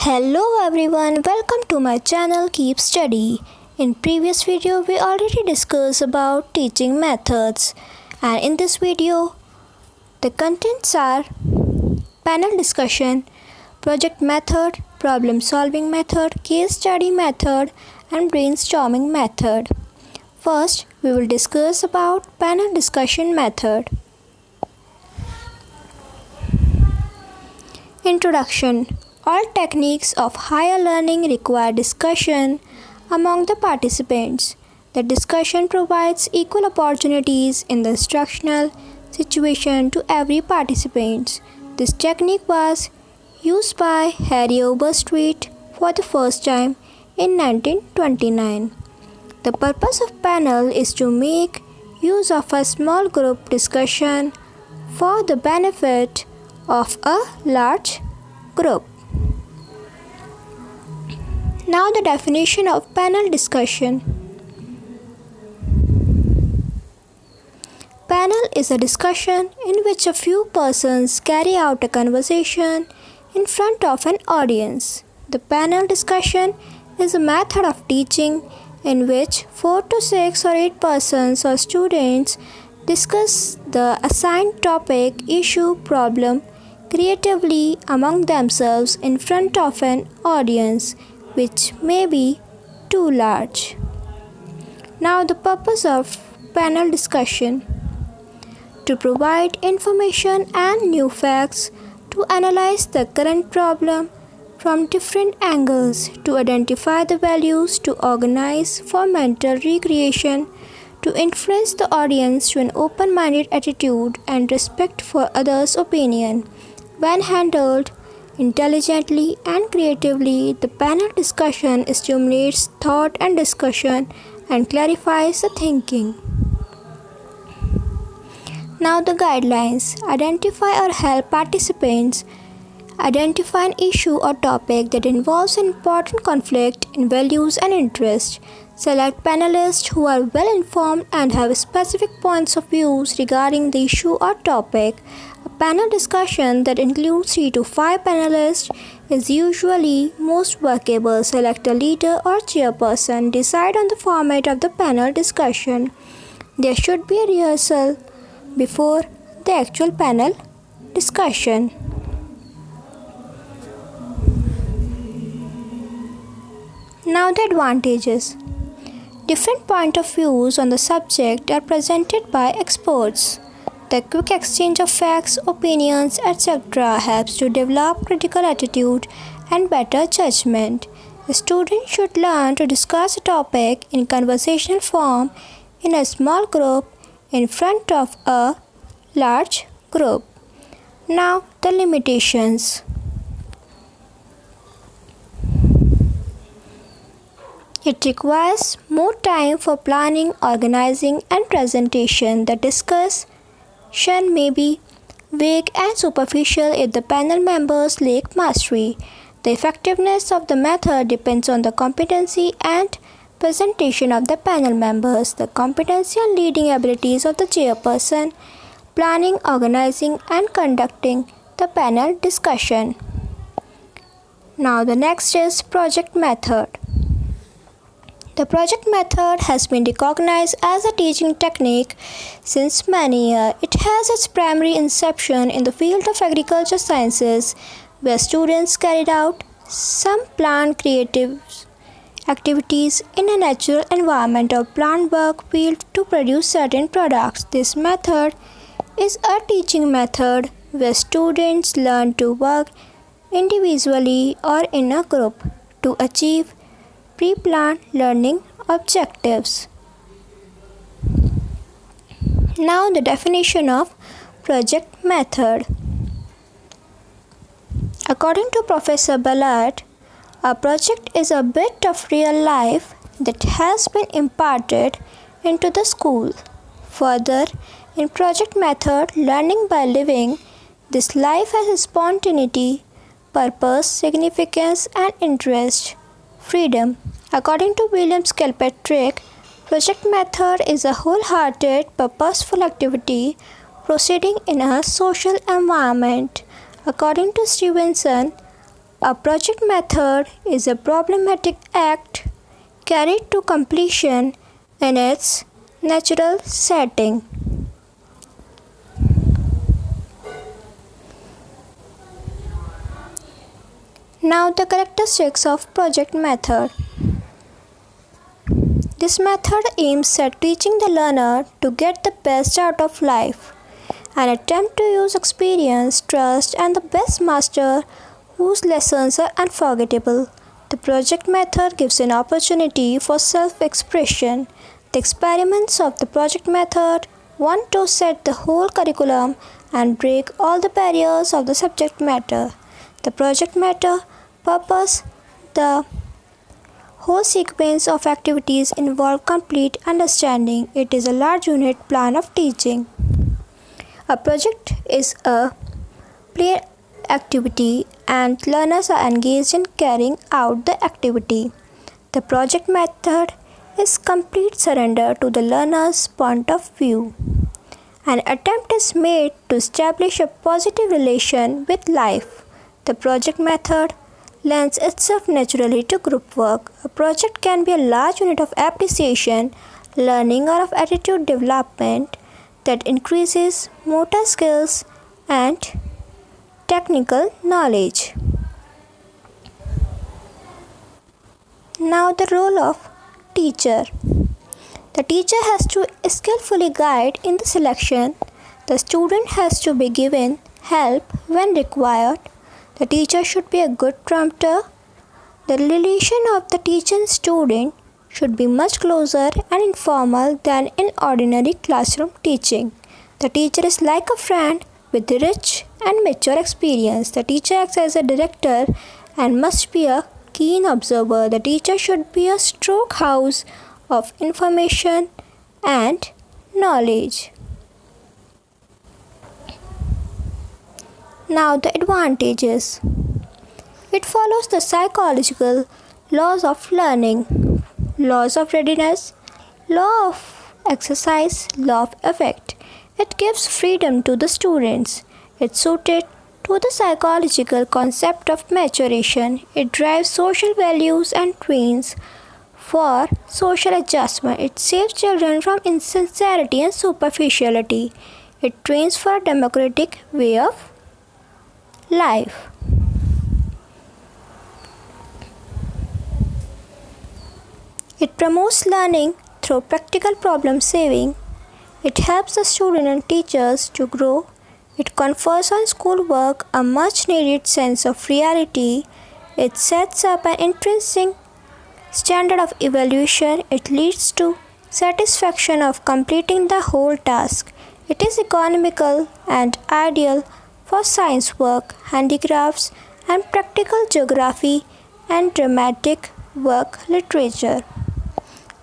Hello everyone, welcome to my channel Keep Study. In previous video we already discussed about teaching methods, and in this video the contents are panel discussion, project method, problem solving method, case study method and brainstorming method. First we will discuss about panel discussion method. Introduction. All techniques of higher learning require discussion among the participants. The discussion provides equal opportunities in the instructional situation to every participant. This technique was used by Harry Overstreet for the first time in 1929. The purpose of panel is to make use of a small group discussion for the benefit of a large group. Now the definition of panel discussion. Panel is a discussion in which a few persons carry out a conversation in front of an audience. The panel discussion is a method of teaching in which 4 to 6 or 8 persons or students discuss the assigned topic, issue, problem creatively among themselves in front of an audience which may be too large. Now the purpose of panel discussion: to provide information and new facts, to analyze the current problem from different angles, to identify the values, to organize for mental recreation, to influence the audience to an open-minded attitude and respect for others' opinion. When handled intelligently and creatively, the panel discussion stimulates thought and discussion and clarifies the thinking. Now the guidelines. Identify or help participants identify an issue or topic that involves an important conflict in values and interests. Select panelists who are well informed and have specific points of views regarding the issue or topic. A panel discussion that includes 3 to 5 panelists is usually most workable. Select a leader or chairperson. Decide on the format of the panel discussion. There should be a rehearsal before the actual panel discussion. Now the advantages. Different point of views on the subject are presented by experts. The quick exchange of facts, opinions, etc. helps to develop critical attitude and better judgment. A student should learn to discuss a topic in conversational form in a small group in front of a large group. Now the limitations. It requires more time for planning, organizing and presentation. The discussion may be vague and superficial if the panel members lack mastery. The effectiveness of the method depends on the competency and presentation of the panel members, the competency and leading abilities of the chairperson, planning, organizing and conducting the panel discussion. Now the next is project method. The project method has been recognized as a teaching technique since many years. It has its primary inception in the field of agriculture sciences, where students carried out some plant creative activities in a natural environment or plant work field to produce certain products. This method is a teaching method where students learn to work individually or in a group to achieve pre-planned learning objectives. Now the definition of project method. According to Professor B.Ed, a project is a bit of real life that has been imparted into the school. Further, in project method, learning by living, this life has spontaneity, purpose, significance and interest. Freedom. According to William Kilpatrick, project method is a wholehearted, purposeful activity proceeding in a social environment. According to Stevenson, A project method is a problematic act carried to completion in its natural setting. Now the characteristics of project method. This method aims at teaching the learner to get the best out of life. An attempt to use experience, trust, and the best master whose lessons are unforgettable. The project method gives an opportunity for self-expression. The experiments of the project method want to set the whole curriculum and break all the barriers of the subject matter. The project matter purpose, the whole sequence of activities involve complete understanding. It is a large unit plan of teaching. A project is a play activity and learners are engaged in carrying out the activity. The project method is complete surrender to the learner's point of view. An attempt is made to establish a positive relation with life. The project method lends itself naturally to group work. A project can be a large unit of appreciation, learning, or of attitude development that increases motor skills and technical knowledge. Now the role of teacher. The teacher has to skillfully guide in the selection. The student has to be given help when required. The teacher should be a good prompter. The relation of the teacher and student should be much closer and informal than in ordinary classroom teaching. The teacher is like a friend with rich and mature experience. The teacher acts as a director and must be a keen observer. The teacher should be a storehouse of information and knowledge. Now the advantages. It follows the psychological laws of learning, laws of readiness, law of exercise, law of effect. It gives freedom to the students. It's suited to the psychological concept of maturation. It drives social values and trains for social adjustment. It saves children from insincerity and superficiality. It trains for a democratic way of life. It promotes learning through practical problem solving. It helps the student and teachers to grow. It confers on schoolwork a much needed sense of reality. It sets up an intrinsic standard of evaluation. It leads to satisfaction of completing the whole task. It is economical and ideal for science work, handicrafts, and practical geography and dramatic work literature.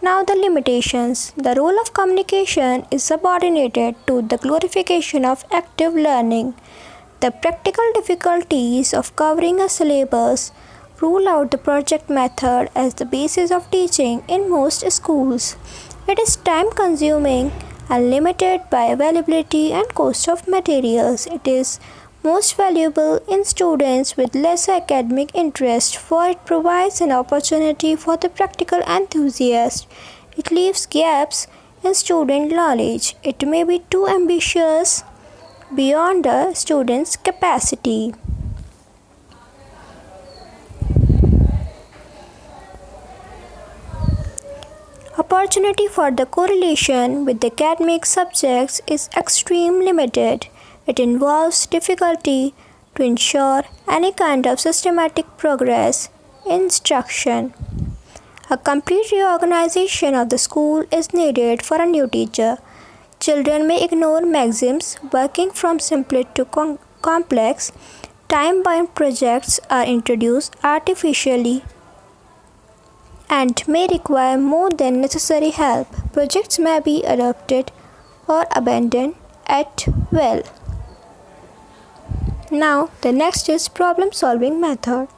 Now the limitations. The role of communication is subordinated to the glorification of active learning. The practical difficulties of covering a syllabus rule out the project method as the basis of teaching in most schools. It is time consuming and limited by availability and cost of materials. It is most valuable in students with less academic interest, for it provides an opportunity for the practical enthusiast. It leaves gaps in student knowledge. It may be too ambitious beyond the student's capacity. Opportunity for the correlation with the academic subjects is extremely limited. It involves difficulty to ensure any kind of systematic progress in instruction. A complete reorganization of the school is needed for a new teacher. Children may ignore maxims working from simple to complex. Time-bound projects are introduced artificially and may require more than necessary help. Projects may be adopted or abandoned at will. Now the next is problem solving method.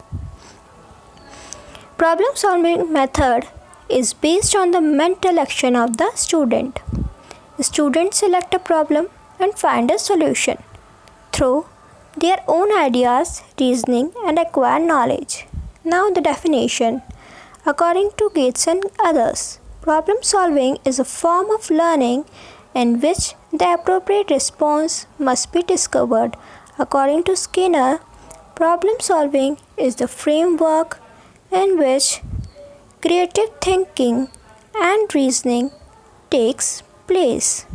Problem solving method is based on the mental action of the student. The student select a problem and find a solution through their own ideas, reasoning, and acquire knowledge. Now, the definition. According to Gates and others, problem solving is a form of learning in which the appropriate response must be discovered. According to Skinner, problem solving is the framework in which creative thinking and reasoning takes place.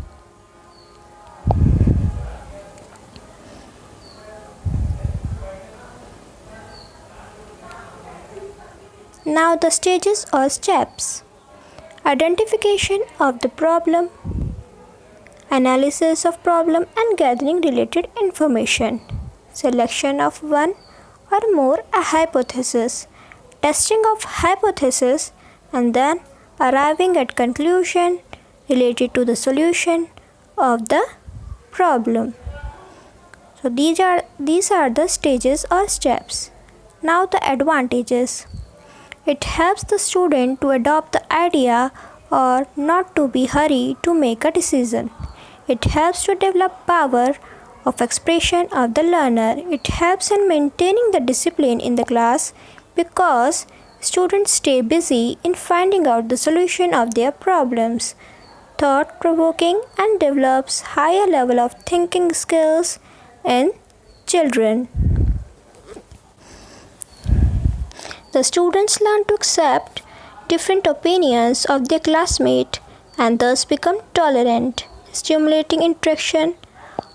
Now the stages or steps. Identification of the problem, analysis of problem and gathering related information, selection of one or more a hypothesis, testing of hypothesis and then arriving at conclusion related to the solution of the problem. So these are the stages or steps. Now the advantages. It helps the student to adopt the idea or not to be hurried to make a decision. It helps to develop power of expression of the learner. It helps in maintaining the discipline in the class because students stay busy in finding out the solution of their problems. Thought-provoking and develops higher level of thinking skills in children. The students learn to accept different opinions of their classmates and thus become tolerant, stimulating interaction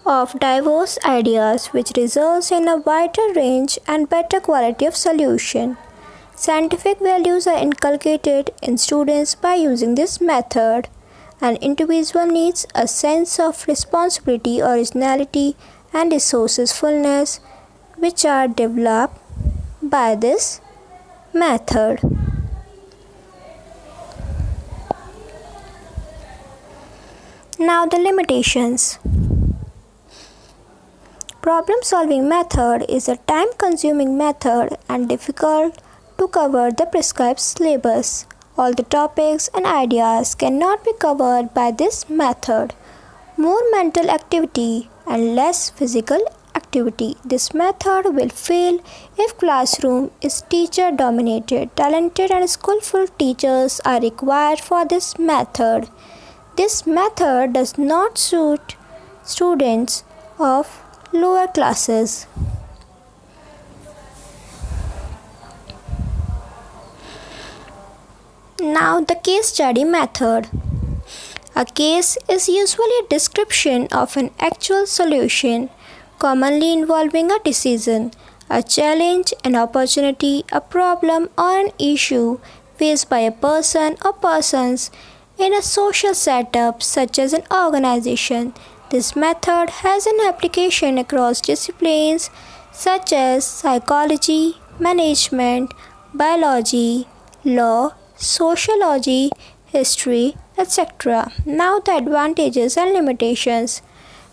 of diverse ideas which results in a wider range and better quality of solution. Scientific values are inculcated in students by using this method. An individual needs a sense of responsibility, originality, and resourcefulness which are developed by this method. Now the limitations. Problem solving method is a time consuming method and difficult to cover the prescribed syllabus. All the topics and ideas cannot be covered by this method. More mental activity and less physical activity. This method will fail if classroom is teacher dominated. Talented and skillful teachers are required for this method. This method does not suit students of lower classes. Now the case study method. A case is usually a description of an actual solution, commonly involving a decision, a challenge, an opportunity, a problem, or an issue faced by a person or persons in a social setup such as an organization. This method has an application across disciplines such as psychology, management, biology, law, sociology, history, etc. Now the advantages and limitations.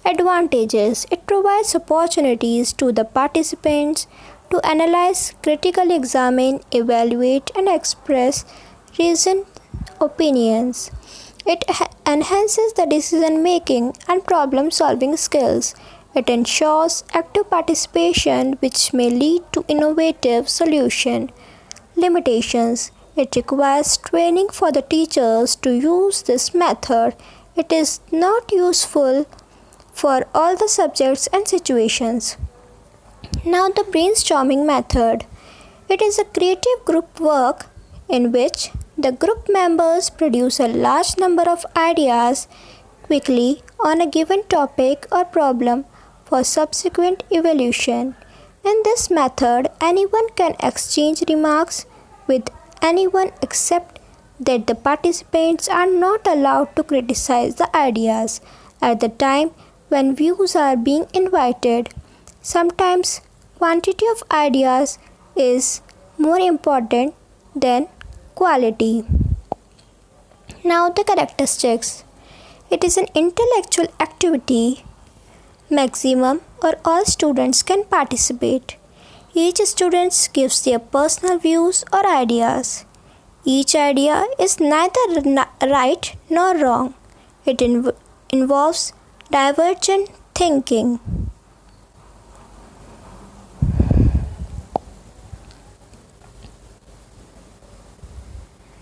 Advantages. It provides opportunities to the participants to analyze, critically examine, evaluate and express reasoned opinions. It enhances the decision making and problem solving skills. It ensures active participation which may lead to innovative solution. Limitations. It requires training for the teachers to use this method. It is not useful for all the subjects and situations. Now the brainstorming method. It is a creative group work in which the group members produce a large number of ideas quickly on a given topic or problem for subsequent evaluation. In this method, anyone can exchange remarks with anyone except that the participants are not allowed to criticize the ideas at the time when views are being invited. Sometimes quantity of ideas is more important than quality. Now the characteristics. It is an intellectual activity. Maximum or all students can participate. Each student gives their personal views or ideas. Each idea is neither right nor wrong. It involves divergent thinking.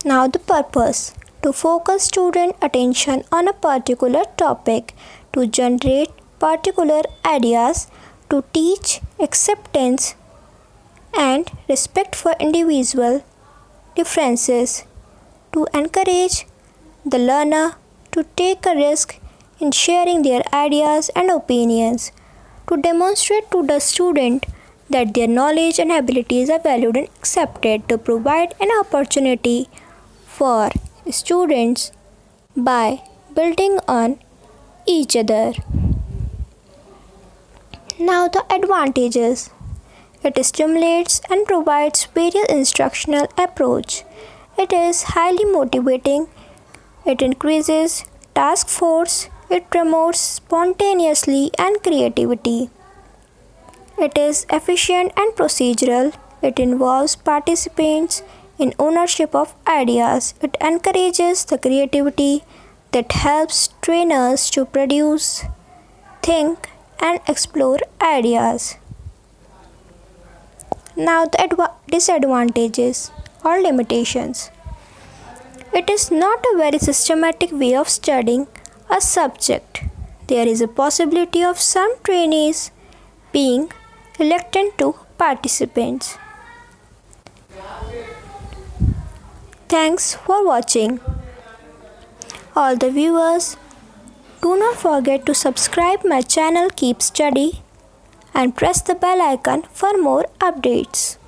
Now the purpose: to focus student attention on a particular topic, to generate particular ideas, to teach acceptance and respect for individual differences, to encourage the learner to take a risk in sharing their ideas and opinions, to demonstrate to the student that their knowledge and abilities are valued and accepted, to provide an opportunity for students by building on each other. Now the advantages: it stimulates and provides various instructional approach. It is highly motivating. It increases task force. It promotes spontaneously and creativity. It is efficient and procedural. It involves participants in ownership of ideas. It encourages the creativity that helps trainers to produce, think, and explore ideas. Now the disadvantages or limitations. It is not a very systematic way of studying a subject. There is a possibility of some trainees being reluctant to participants. Thanks for watching. All the viewers, do not forget to subscribe my channel Keep Study and press the bell icon for more updates.